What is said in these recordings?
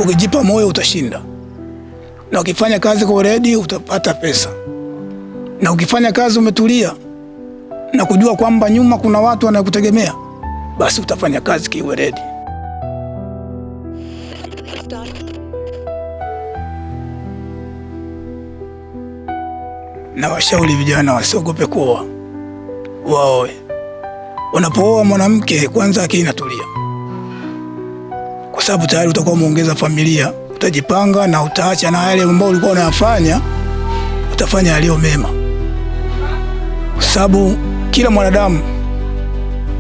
Ukijipa moyo utashinda, na ukifanya kazi kwa weledi utapata pesa, na ukifanya kazi umetulia na kujua kwamba nyuma kuna watu wanakutegemea, basi utafanya kazi kiweledi. Na washauri vijana wasiogope kuoa, waoe. Unapooa mwanamke, kwanza akili inatulia, kwa sababu tayari utakuwa umeongeza familia, utajipanga na utaacha na yale ambayo ulikuwa unayafanya, utafanya yaliyo mema, kwa sababu kila mwanadamu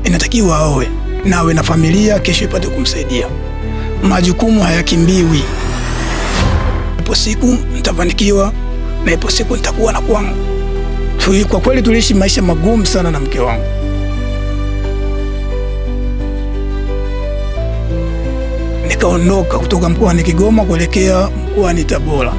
inatakiwa aoe na awe na familia, kesho ipate kumsaidia. Majukumu hayakimbiwi. Ipo siku nitafanikiwa na ipo siku nitakuwa na kwangu. Kwa kweli tuliishi maisha magumu sana na mke wangu. Nikaondoka kutoka mkoani Kigoma kuelekea mkoani Tabora.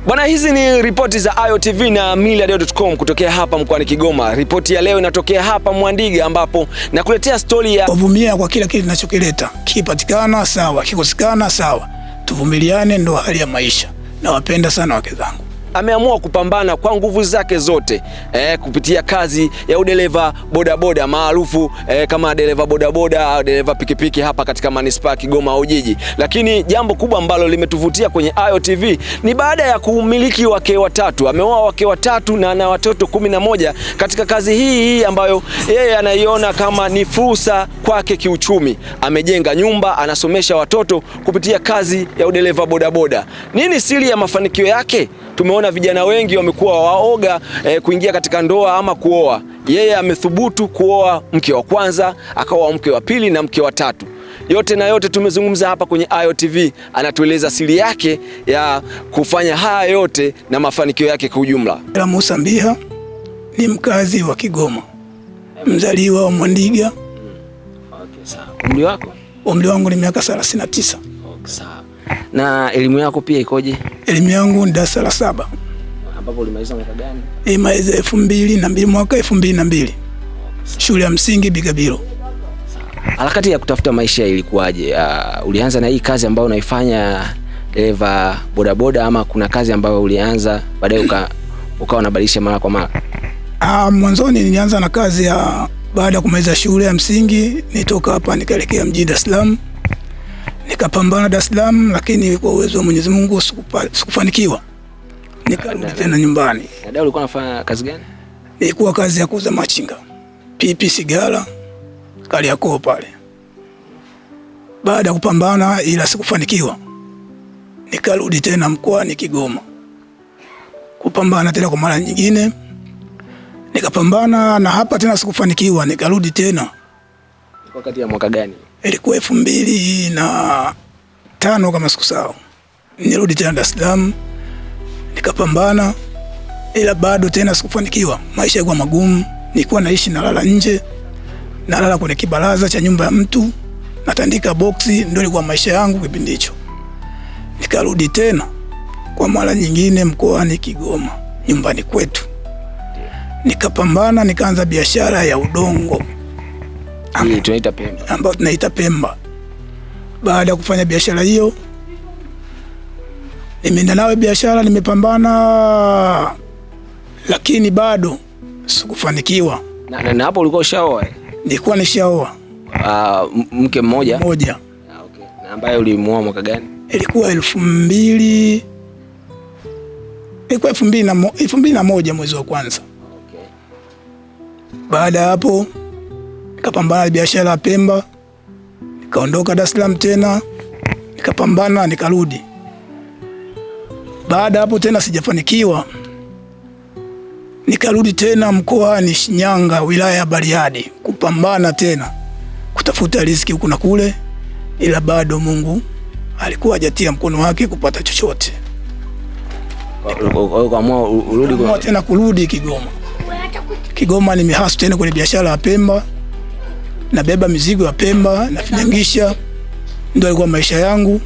Bwana, hizi ni ripoti za Ayo TV na Millardayo.com kutokea hapa mkoani Kigoma. Ripoti ya leo inatokea hapa Mwandiga, ambapo nakuletea stori ya kuvumilia kwa kila kitu ninachokileta. Kipatikana sawa, kikosekana sawa. Tuvumiliane, ndo hali ya maisha. Nawapenda sana wake zangu. Ameamua kupambana kwa nguvu zake zote kupitia kazi ya udereva bodaboda maarufu kama dereva bodaboda au dereva pikipiki hapa katika manispaa Kigoma Ujiji. Lakini jambo kubwa ambalo limetuvutia kwenye Ayo TV ni baada ya kumiliki wake watatu. Ameoa wake watatu na ana watoto 11 katika kazi hii ambayo yeye anaiona kama ni fursa kwake kiuchumi. Amejenga nyumba, anasomesha watoto kupitia kazi ya udereva bodaboda. Nini siri ya mafanikio yake? Tumeona vijana wengi wamekuwa waoga kuingia katika ndoa ama kuoa. Yeye amethubutu kuoa mke wa kwanza, akaoa mke wa pili na mke wa tatu. Yote na yote tumezungumza hapa kwenye Ayo TV. Anatueleza siri yake ya kufanya haya yote na mafanikio yake kwa ujumla. Musa Mbiha ni mkazi wa Kigoma, mzaliwa wa Mwandiga. Okay, sawa. Umri wako? Umri wangu ni miaka 39. Okay, sawa. Na elimu yako pia ikoje? Elimu yangu ni darasa la 7. Ambapo ulimaliza mwaka gani? Nimaliza 2002, mwaka 2002. Shule ya msingi Bigabiro. Harakati ya kutafuta maisha ilikuwaje? Ulianza na hii kazi ambayo unaifanya dereva bodaboda, ama kuna kazi ambayo ulianza baadaye ukawa unabadilisha mara kwa mara? Mwanzoni nilianza na kazi ya baada ya kumaliza shule ya msingi, nitoka hapa nikaelekea mjini Dar es Salaam. Nikapambana Dar es Salaam, lakini kwa uwezo wa Mwenyezi Mungu sikufanikiwa. Nikarudi tena nyumbani. Dada, ulikuwa unafanya kazi gani? Ilikuwa kazi ya kuuza machinga, pipi, sigara, Kariakoo pale. Baada ya kupambana ila sikufanikiwa, nikarudi tena mkoani Kigoma kupambana tena kwa mara nyingine. Nikapambana na hapa tena sikufanikiwa, nikarudi tena. Wakati ya mwaka gani? Ilikuwa 2005 kama sikusahau. Nirudi tena Dar es Salaam, nikapambana ila bado tena sikufanikiwa. Maisha yalikuwa magumu, nilikuwa naishi nalala nje, nalala kwenye kibaraza cha nyumba ya mtu, natandika boksi, ndio ilikuwa maisha yangu kipindi hicho. Nikarudi tena kwa mara nyingine mkoani Kigoma, nyumbani kwetu. Nikapambana, nikaanza biashara ya udongo. Tunaita Pemba. Ambao tunaita Pemba. Baada ya kufanya biashara hiyo, nimeenda nawe biashara, nimepambana, lakini bado sikufanikiwa. Na hapo ulikuwa ushaoa? Nilikuwa nishaoa. Mke mmoja? Mmoja. Okay. Na ambaye ulimuoa mwaka gani? Ilikuwa 2001 mwezi wa kwanza. Okay. Baada ya hapo nikapambana biashara ya Pemba, nikaondoka Dar es Salaam tena, nikapambana, nikarudi. Baada hapo tena sijafanikiwa, nikarudi tena mkoani Shinyanga, wilaya ya Bariadi, kupambana tena kutafuta riziki huku na kule, ila bado Mungu alikuwa hajatia mkono wake kupata chochote. Ukaamua urudi tena kurudi Kigoma. Kigoma nimehasu tena kwenye biashara ya Pemba, nabeba mizigo ya Pemba, nafinyangisha. Ndio ilikuwa maisha yangu.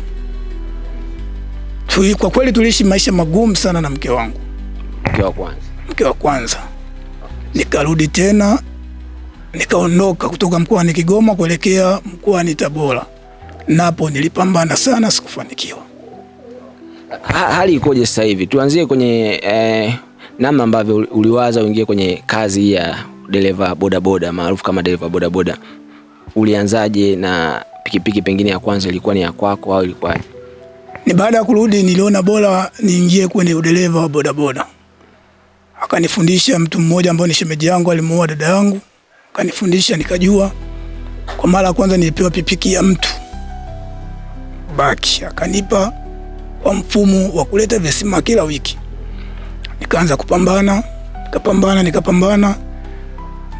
Kwa kweli tuliishi maisha magumu sana na mke wangu. Mke wa kwanza? Mke wa kwanza. Nikarudi tena nikaondoka kutoka mkoani Kigoma kuelekea mkoani Tabora. Napo nilipambana sana, sikufanikiwa. Hali ikoje sasa hivi? Tuanzie kwenye namna ambavyo uliwaza uingie kwenye kazi ya dereva bodaboda maarufu kama dereva bodaboda. Ulianzaje, na pikipiki pengine ya kwanza ilikuwa ni ya kwako au ilikuwa? Ni baada ya kurudi niliona bora niingie kwenye udereva wa bodaboda. Akanifundisha mtu mmoja ambaye ni shemeji yangu, alimuoa dada yangu. Akanifundisha nikajua. Kwa mara ya kwanza nilipewa pikipiki ya mtu baki, akanipa kwa mfumo wa kuleta visima kila wiki. Nikaanza kupambana, nikapambana,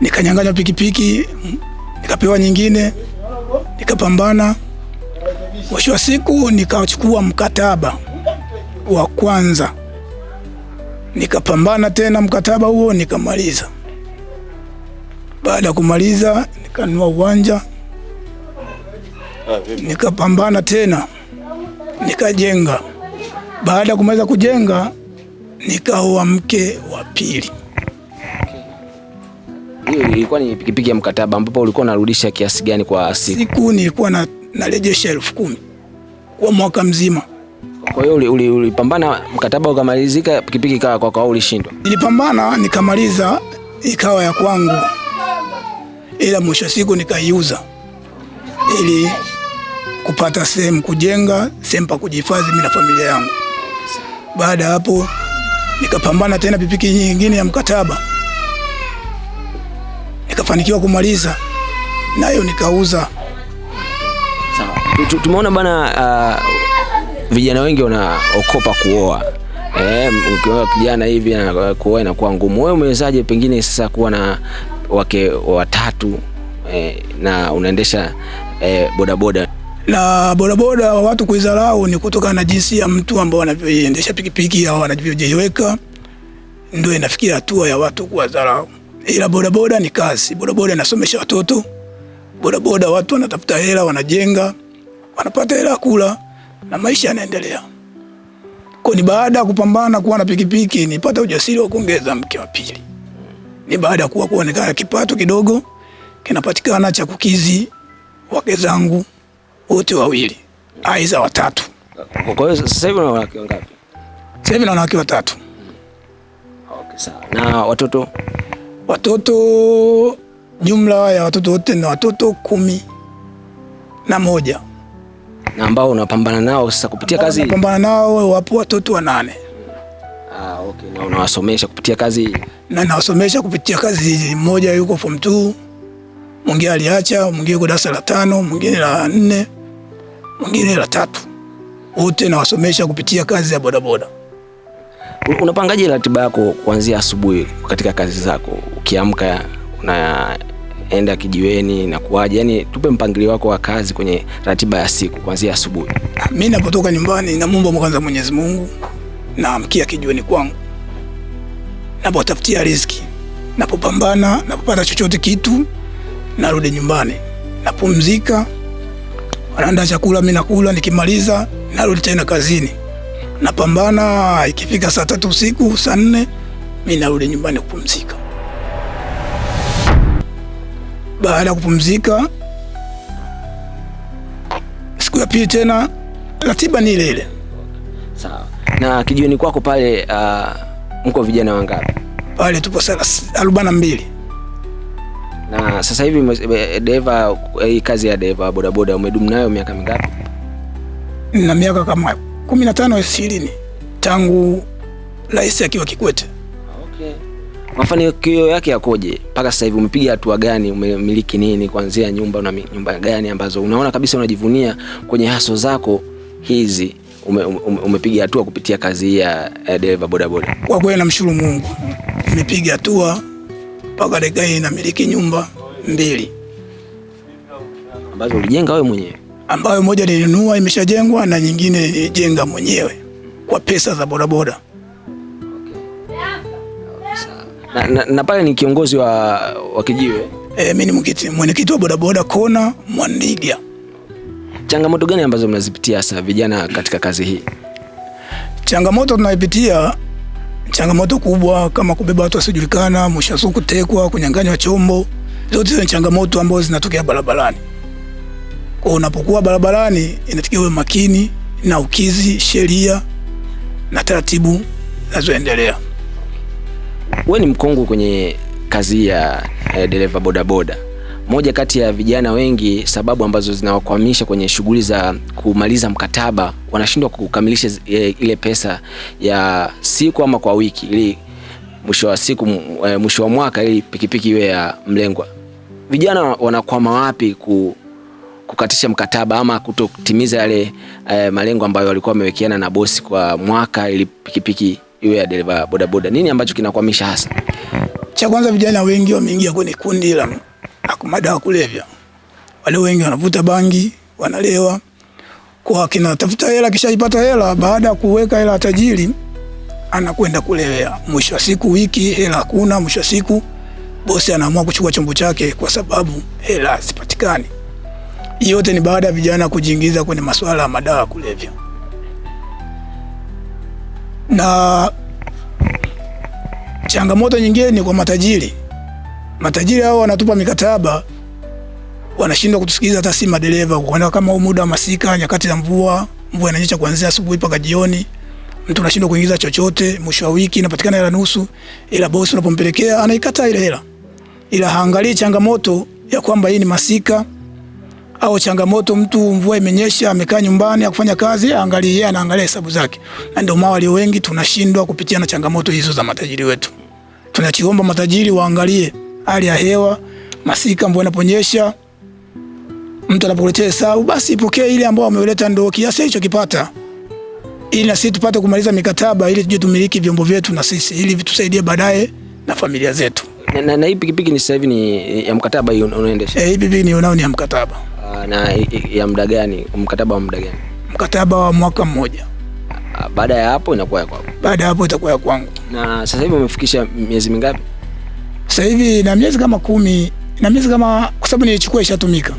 nikanyang'anya pikipiki, nikapewa nyingine, nikapambana. Mwisho wa siku nikachukua mkataba wa kwanza, nikapambana tena mkataba huo nikamaliza. Baada ya kumaliza nikanunua uwanja, nikapambana tena, nikajenga. Baada ya kumaliza kujenga nikaoa mke wa pili. Hiyo ilikuwa ni pikipiki ya mkataba ambapo ulikuwa unarudisha kiasi gani kwa siku? Siku nilikuwa narejesha 10,000 kwa mwaka mzima. Kwa hiyo ulipambana mkataba ukamalizika, pikipiki ikawa kwa kwako, ulishindwa? Nilipambana nikamaliza, ikawa ya kwangu, ila mwisho siku nikaiuza ili kupata sehemu kujenga, sehemu pa kujihifadhi mimi na familia yangu. Baada hapo nikapambana tena pikipiki nyingine ya mkataba, nikafanikiwa kumaliza nayo nikauza. Sawa. Tumeona bana, vijana wengi wanaokopa kuoa. Ukiwa kijana hivi na kuoa inakuwa ngumu. Wewe umewezaje pengine sasa kuwa na wake watatu na unaendesha bodaboda? Na bodaboda watu kuizarau ni kutokana na jinsi ya mtu ambao anavyoendesha pikipiki au anavyojiweka, ndio inafikia hatua ya watu kuwadharau. Ila bodaboda ni kazi. Bodaboda inasomesha watoto. Bodaboda watu wanatafuta hela, wanajenga, wanapata hela kula na maisha yanaendelea. Kwa ni baada ya kupambana kuwa na pikipiki nipata ujasiri wa kuongeza mke wa pili. Ni baada ya kuonekana kipato kidogo kinapatikana cha kukizi wake zangu wote wawili, aiza watatu. Kwa hiyo sasa hivi una wake wangapi? Sasa hivi na wake watatu. Okay, sawa. Na watoto? Watoto jumla ya watoto wote na watoto 11. Na ambao unapambana nao sasa kupitia kazi? Unapambana nao wapo watoto 8. Okay. Na unawasomesha kupitia kazi? Na nawasomesha kupitia kazi. Mmoja yuko form 2, mwingine aliacha, mwingine yuko darasa la 5, mwingine la 4, mwingine la 3. Wote nawasomesha kupitia kazi ya bodaboda. Unapangaje ratiba yako kuanzia asubuhi katika kazi zako? Ukiamka unaenda kijiweni na kuaje? Yaani tupe mpangilio wako wa kazi kwenye ratiba ya siku kuanzia asubuhi. Mimi napotoka nyumbani namuomba kwanza Mwenyezi Mungu, naamkia kijiweni kwangu, napotafutia riziki, napopambana, napopata chochote kitu, narudi nyumbani, napumzika, wanaandaa chakula, mimi nakula, nikimaliza narudi tena kazini. Napambana, ikifika saa 3 usiku, saa 4 mimi narudi nyumbani kupumzika. Baada ya kupumzika, siku ya pili tena ratiba ni ile ile. Sawa. Na kijiweni kwako pale mko vijana wangapi? Pale tupo 42. Na sasa hivi dereva, hii kazi ya dereva bodaboda umedumu nayo miaka mingapi? Na miaka kama 15 20 tangu Rais akiwa Kikwete. Okay. Mafanikio yake yakoje mpaka sasa hivi? Umepiga hatua gani? Umemiliki nini? Kuanzia nyumba, una nyumba gani ambazo unaona kabisa unajivunia kwenye haso zako hizi? Umepiga hatua kupitia kazi ya dereva bodaboda? Kwa kweli namshukuru Mungu, nimepiga hatua mpaka dakika hii namiliki nyumba 2 ambazo ulijenga wewe mwenyewe, ambayo moja nilinunua imeshajengwa na nyingine nilijenga mwenyewe kwa pesa za bodaboda. Na pale ni kiongozi wa kijiwe? Mimi ni mwenyekiti wa bodaboda kona Mwandiga. Changamoto gani ambazo mnazipitia sasa vijana katika kazi hii? Changamoto tunayopitia, changamoto kubwa kama kubeba watu wasiojulikana, mwisho kutekwa, kunyang'anywa chombo. Zote ni changamoto ambazo zinatokea barabarani. Kwa unapokuwa barabarani inatakiwa uwe makini na ukizi sheria na taratibu zinazoendelea. Wewe ni mkongwe kwenye kazi ya dereva bodaboda. Moja kati ya vijana wengi, sababu ambazo zinawakwamisha kwenye shughuli za kumaliza mkataba, wanashindwa kukamilisha ile pesa ya siku ama kwa wiki, ili mwisho wa siku, mwisho wa mwaka, ili pikipiki iwe ya mlengwa. Vijana wanakwama wapi kukatisha mkataba ama kutotimiza yale malengo ambayo walikuwa wamewekeana na bosi kwa mwaka, ili pikipiki iwe ya dereva bodaboda? Nini ambacho kinakwamisha hasa? Cha kwanza, vijana wengi wameingia kwenye kundi la madawa kulevya. Wale wengi wanavuta bangi, wanalewa. Kwa kinatafuta hela, kisha ipata hela, baada ya kuweka hela tajiri anakwenda kulevya. Mwisho wa siku wiki hela hakuna, mwisho wa siku bosi anaamua kuchukua chombo chake kwa sababu hela zipatikani. Yote ni baada ya vijana kujiingiza kwenye masuala ya madawa kulevya. Na changamoto nyingine ni kwa matajiri. Matajiri hao wanatupa mikataba, wanashindwa kutusikiliza hata si madereva. Kwa kama muda wa masika, nyakati za mvua inanyesha kuanzia asubuhi mpaka jioni, mtu anashindwa kuingiza chochote. Mwisho wa wiki inapatikana hela nusu, ila bosi unapompelekea anaikata ile hela. Ila haangalii changamoto ya kwamba hii ni masika, au changamoto mtu mvua imenyesha amekaa nyumbani akufanya kazi, angalia yeye, anaangalia hesabu zake. Na ndio mawali wengi tunashindwa kupitia na changamoto hizo za matajiri wetu. Tunachiomba matajiri waangalie hali ya hewa, masika, mvua inaponyesha, mtu anapokuletea hesabu, basi ipokee ile ambayo ameuleta, ndio kiasi hicho kipata, ili na sisi tupate kumaliza mikataba, ili tuje tumiliki vyombo vyetu na sisi, ili vitusaidie baadaye na familia zetu. Na hii pikipiki ni sasa hivi ni ya mkataba hiyo unaendesha? Hii pikipiki ni unao ni ya mkataba. Na ya muda gani? Mkataba wa muda gani? Mkataba wa mwaka mmoja. Baada ya hapo inakuwa ya kwako? Baada ya hapo itakuwa ya kwangu. Na sasa hivi umefikisha miezi mingapi? Sasa hivi na miezi kama 10, na miezi kama, kwa sababu nilichukua ishatumika.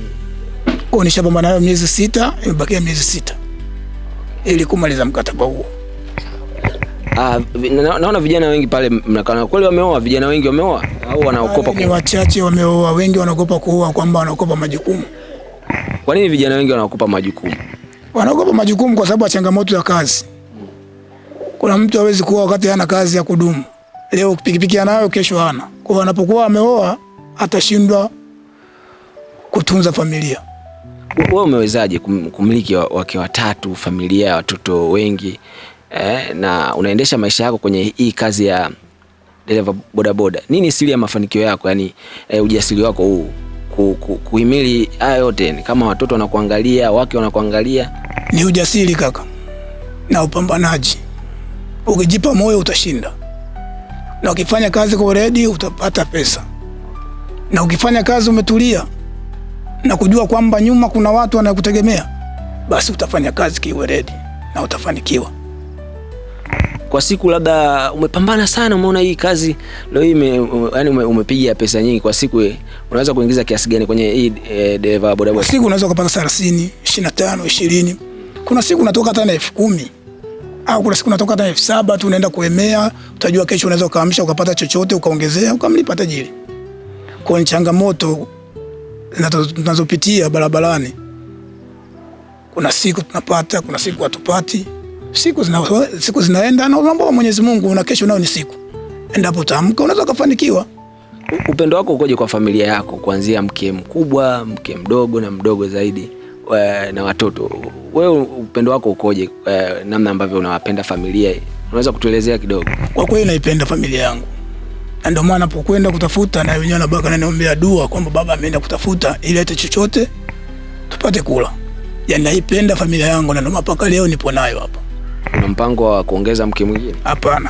Kwa nishapambana nayo miezi 6, imebakia miezi 6 ili kumaliza mkataba huo. Naona vijana wengi pale mnakaa, kweli wameoa? Vijana wengi wameoa au wanaokopa? Ni wachache wameoa, wengi wanaogopa kuoa, kwamba wanaogopa majukumu. Kwa nini vijana wengi wanaogopa majukumu? Wanaogopa majukumu kwa sababu ya changamoto ya kazi. Kuna mtu hawezi kuoa wakati hana kazi ya kudumu. Leo pikipiki anayo, kesho hana. Kwa anapokuwa ameoa atashindwa kutunza familia. Wewe umewezaje kumiliki wake watatu, familia ya watoto wengi, na unaendesha maisha yako kwenye hii kazi ya dereva bodaboda? Nini siri ya mafanikio yako, yani ujasiri wako huu kuhimili haya yote? Ni kama watoto wanakuangalia, wake wanakuangalia. Ni ujasiri kaka, na upambanaji. Ukijipa moyo utashinda, na ukifanya kazi kwa ready utapata pesa, na ukifanya kazi umetulia na kujua kwamba nyuma kuna watu wanakutegemea, basi utafanya kazi kiwe ready na utafanikiwa. Kwa siku labda umepambana sana, umeona hii kazi leo hii yani umepiga pesa nyingi kwa siku, unaweza kuingiza kiasi gani kwenye hii dereva bodaboda? Kwa siku unaweza kupata 30, 25, 20. Kuna siku unatoka hata na 10,000. Au kuna siku unatoka hata 7,000 tu, unaenda kuemea, utajua kesho unaweza ukaamsha ukapata chochote ukaongezea ukamlipa tajiri. Kwa changamoto tunazopitia barabarani, kuna siku tunapata, kuna siku hatupati. Siku zinaenda, na mambo ya Mwenyezi Mungu, na kesho nao ni siku. Endapo utaamka unaweza kufanikiwa. Upendo wako ukoje kwa familia yako, kuanzia mke mkubwa, mke mdogo na mdogo zaidi, na watoto? Wewe upendo wako ukoje, namna ambavyo unawapenda familia? Unaweza kutuelezea kidogo? Kwa kweli naipenda familia yangu, na ndio maana napokwenda kutafuta, na wenyewe na baba ananiombea dua kwamba baba ameenda kutafuta ili aite chochote tupate kula. Yaani naipenda familia yangu, na ndio mpaka leo nipo nayo hapa. Una mpango wa kuongeza mke mwingine? Hapana.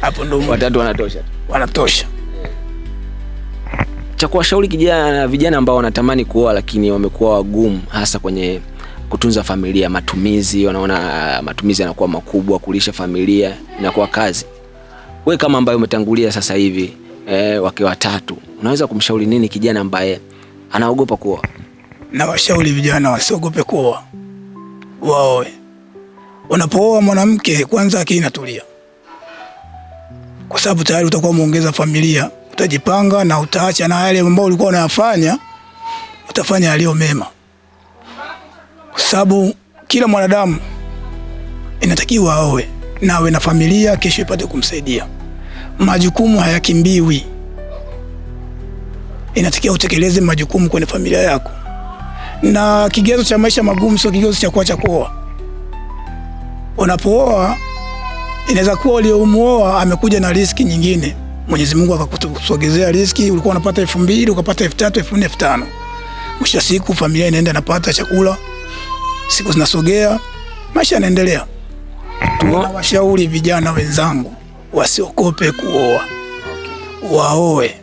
Hapo ndio watatu wanatosha. Wanatosha. Cha kuwashauri vijana ambao wanatamani kuoa lakini wamekuwa wagumu, hasa kwenye kutunza familia, matumizi, wanaona matumizi yanakuwa makubwa, kulisha familia inakuwa kazi. Wewe kama ambaye umetangulia sasa hivi, wake watatu, unaweza kumshauri nini kijana ambaye anaogopa kuoa? Na washauri vijana wasiogope kuoa. Waoe. Unapooa mwanamke, kwanza akili inatulia, kwa sababu tayari utakuwa umeongeza familia, utajipanga na utaacha na yale ambayo ulikuwa unayafanya, utafanya yaliyo mema, kwa sababu kila mwanadamu inatakiwa aoe na awe na familia, kesho ipate kumsaidia. Majukumu hayakimbiwi, inatakiwa utekeleze majukumu kwenye familia yako. Na kigezo cha maisha magumu sio kigezo cha kuacha kuoa. Unapooa, inaweza kuwa uliomuoa amekuja na riziki nyingine, Mwenyezi Mungu akakusogezea riziki, ulikuwa unapata 2000 ukapata 3000, 4000, 5000. Mwisho siku familia inaenda napata chakula, siku zinasogea, maisha yanaendelea. Tunawashauri vijana wenzangu wasiokope kuoa, waoe.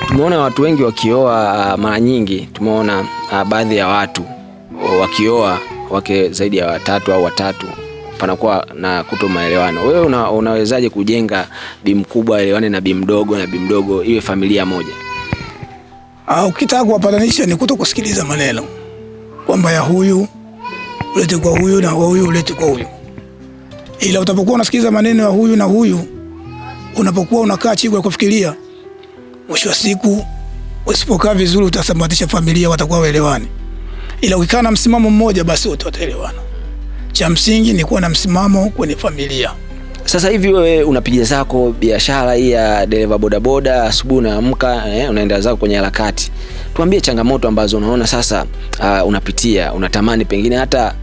Tumeona watu wengi wakioa, mara nyingi tumeona baadhi ya watu wakioa wake zaidi ya 3 au 3, panakuwa na kutomaelewano. Wewe unawezaje kujenga bi mkubwa elewane na bi mdogo na bi mdogo iwe familia moja? Ukitaka kuwapatanisha ni kutokusikiliza maneno kwamba ya huyu ulete kwa huyu na huyu ulete kwa huyu. Ila utapokuwa unasikiliza maneno ya huyu na huyu, unapokuwa unakaa chini kwa kufikiria, mwisho wa siku usipokaa vizuri utasambatisha familia, watakuwa waelewani. Ila ukikaa na msimamo mmoja, basi wote wataelewana. Cha msingi ni kuwa na msimamo kwenye familia. Sasa hivi wewe unapiga zako biashara hii ya dereva bodaboda, asubuhi unaamka, unaenda zako kwenye harakati. Tuambie changamoto ambazo unaona sasa unapitia, unatamani pengine hata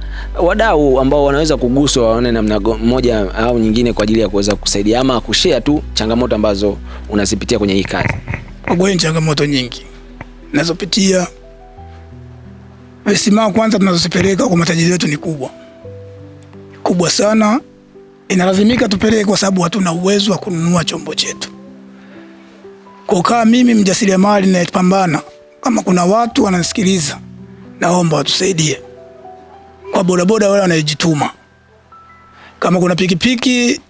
wadau ambao wanaweza kuguswa waone namna moja au nyingine kwa ajili ya kuweza kusaidia ama kushare tu changamoto ambazo unazipitia kwenye hii kazi. Kwa kweli changamoto nyingi nazopitia. Visimamo kwanza tunazosipeleka kwa matajiri wetu ni kubwa sana. Inalazimika tupeleke kwa sababu hatuna uwezo wa kununua chombo chetu. Kwa kama mimi mjasiriamali ninayepambana, kama kuna watu wananisikiliza, naomba watusaidie. Kwa bodaboda wale wanajituma, kama kuna pikipiki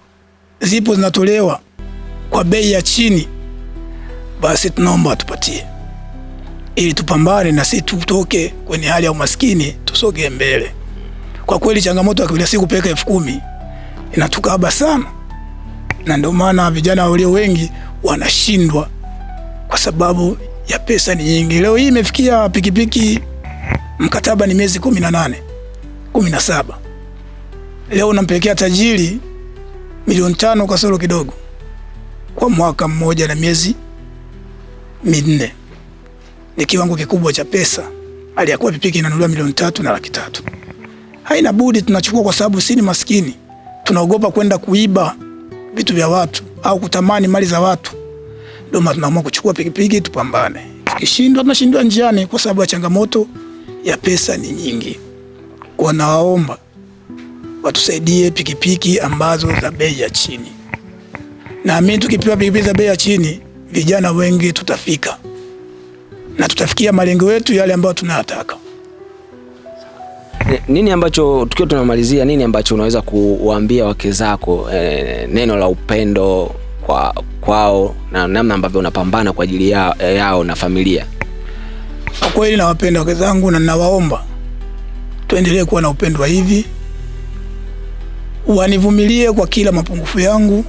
zipo zinatolewa kwa bei ya chini, basi tunaomba watupatie, ili tupambane na sisi tutoke kwenye hali ya umaskini, tusogee mbele. Kwa kweli changamoto ya kila siku peka 10,000 inatukaba sana, na ndio maana vijana walio wengi wanashindwa kwa sababu ya pesa ni nyingi. Leo hii imefikia pikipiki mkataba ni miezi 18, 17. Leo unampelekea tajiri milioni 5 kasoro kidogo kwa mwaka mmoja na miezi 4. Ni kiwango kikubwa cha pesa. Aliyakuwa pikipiki inanunuliwa milioni 3 na 300,000. Haina budi tunachukua kwa sababu si ni maskini. Tunaogopa kwenda kuiba vitu vya watu au kutamani mali za watu. Ndio maana tunaamua kuchukua pikipiki tupambane. Tukishindwa tunashindwa njiani kwa sababu ya changamoto ya pesa ni nyingi. Kwa nawaomba watusaidie pikipiki ambazo za bei ya chini. Na mimi tukipewa pikipiki za bei ya chini, vijana wengi tutafika. Na tutafikia malengo yetu yale ambayo tunayataka. Nini ambacho tukiwa tunamalizia, nini ambacho unaweza kuwaambia wake zako, neno la upendo kwao na namna ambavyo unapambana kwa ajili yao na familia? Kwa kweli nawapenda wake zangu na ninawaomba tuendelee kuwa na upendo wa hivi. Wanivumilie kwa kila mapungufu yangu,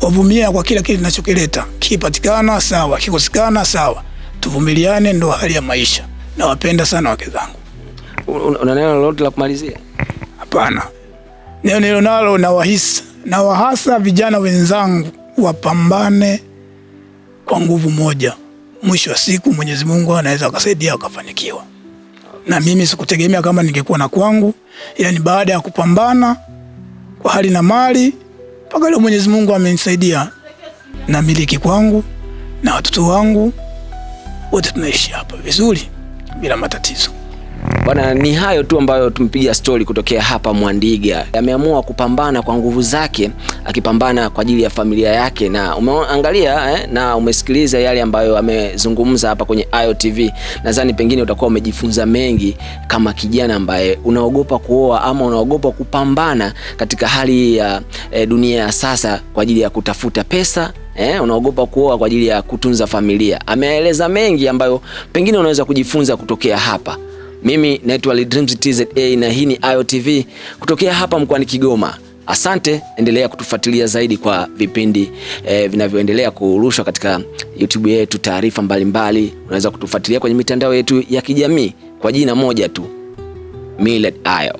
wavumilie kwa kila kitu ninachokileta. Kipatikana sawa, kikosekana sawa. Tuvumiliane, ndo hali ya maisha. Nawapenda sana wake zangu. Una neno lolote la kumalizia? Hapana. Neno nalo na wahasa vijana wenzangu wapambane kwa nguvu moja. Mwisho wa siku Mwenyezi Mungu anaweza kusaidia ukafanikiwa. Na mimi sikutegemea kama ningekuwa na kwangu, ila ni baada ya kupambana kwa hali na mali mpaka leo Mwenyezi Mungu amenisaidia na miliki kwangu na watoto wangu wote tunaishi hapa vizuri bila matatizo. Bwana, ni hayo tu ambayo tumepiga story kutokea hapa Mwandiga. Ameamua kupambana kwa nguvu zake, akipambana kwa ajili ya familia yake, na umeangalia na umesikiliza yale ambayo amezungumza hapa kwenye Ayo TV. Nadhani pengine utakuwa umejifunza mengi kama kijana ambaye unaogopa kuoa ama unaogopa kupambana katika hali ya dunia ya sasa kwa ajili ya kutafuta pesa. Unaogopa kuoa kwa ajili ya kutunza familia. Ameeleza mengi ambayo pengine unaweza kujifunza kutokea hapa. Mimi naitwa Dreams TZA na hii ni Ayo TV kutokea hapa mkoani Kigoma. Asante, endelea kutufuatilia zaidi kwa vipindi vinavyoendelea kurushwa katika YouTube yetu, taarifa mbalimbali. Unaweza kutufuatilia kwenye mitandao yetu ya kijamii kwa jina moja tu, Millard Ayo.